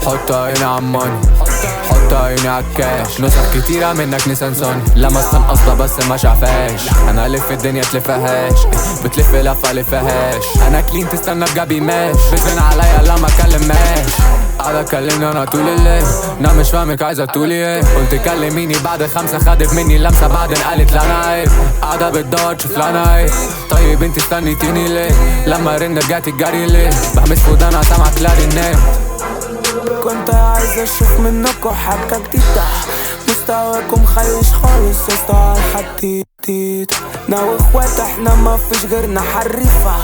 حط عيني عالماني، حط عيني عالكاش. نسخ كتيرة منك نسانسوني، لمست القصدة بس ما شافاش. انا الف الدنيا تلفهاش، بتلف لفة لفهاش. انا كلين تستنى بجابي ماش، بتبين عليا لما اتكلماش. قاعدة تكلمني انا طول الليل، انا مش فاهمك عايزة تقولي ايه. قلت كلميني بعد 5 خدت مني لمسة بعدين قالت لا انا عيب. قاعدة بتدور تشوف لنا عيب. طيب انت استنيتيني ليه؟ لما رن رجعتي الجري ليه؟ بحمس في ودانا سامع كلارينيه. كنت عايز اشوف منكوا حاجة جديدة، مستواكم خايش خالص يا اسطى عالحديد. انا واخوات احنا مفيش غيرنا حريفة،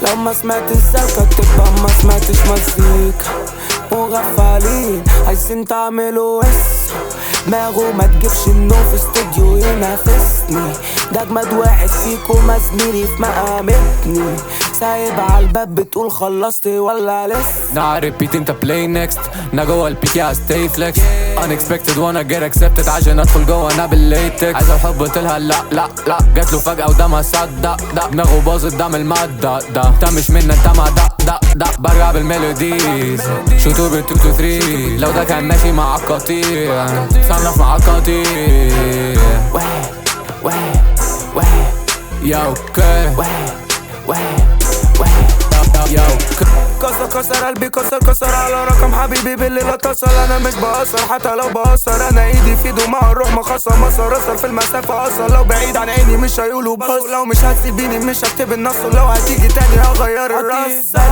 لو ما سمعت السلكة تبقى ما سمعتش مزيكا. مغفلين عايزين تعملوا دماغه ما تجيبش النوم في استوديو ينافسني. ده اجمد واحد فيكم زميلي في مقامتني، سايب عالباب بتقول خلصت ولا لسه. Nah repeat انت play next، نا جوا البيك يا stay flex. Unexpected wanna get accepted، عشان ادخل جوا انا بالليتكس. عايز الحب قلتلها لا لا لا، جاتله فجأة وده ما صدق. دماغه باظت ده من المادة ده، انت مش منا انت ما ده برجع بالميلوديز. شوتو ب 2 2 3 لو ده كان ماشي مع القطيع، صنف مع القطيع. يا اوكي يا اوكي. كسر قلبي كسر على رقم حبيبي بالليل اتصل. انا مش بقصر حتى لو بقصر، انا ايدي في ايده مع الروح مخصم. اثر في المسافة اصلا، لو بعيد عن عيني مش هيقولوا بس. لو مش هتسيبيني مش هكتب النص، ولو هتيجي تاني هغير الرص.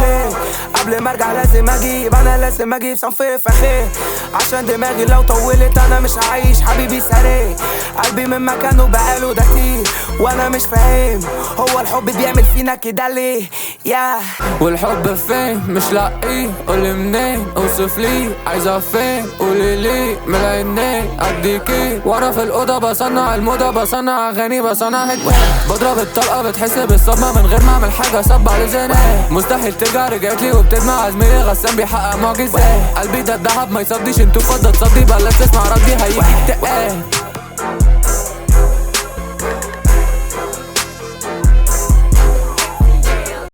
قبل ما ارجع لازم اجيب، انا لازم اجيب صنفي فخي، عشان دماغي لو طولت انا مش هعيش حبيبي سريع. قلبي من مكانه بقاله ده كتير وانا مش فاهم، هو الحب بيعمل فينا كده ليه؟ والحب فين مش لاقيه، قولي منين اوصف لي. عايزة فين قولي لي، من العينين اديكي. وانا في الاوضه بصنع الموضه، بصنع اغاني، بصنع هيت. بضرب الطلقه بتحس بالصدمه من غير ما اعمل حاجه، صب على زيني. مستحيل ترجع رجعتلي وبتدمع زميلي غسان بيحقق معجزات. قلبي ده الدهب ما يصديش، انتو فضة تصدي بلاش تسمع ردي هيجي اكتئاب.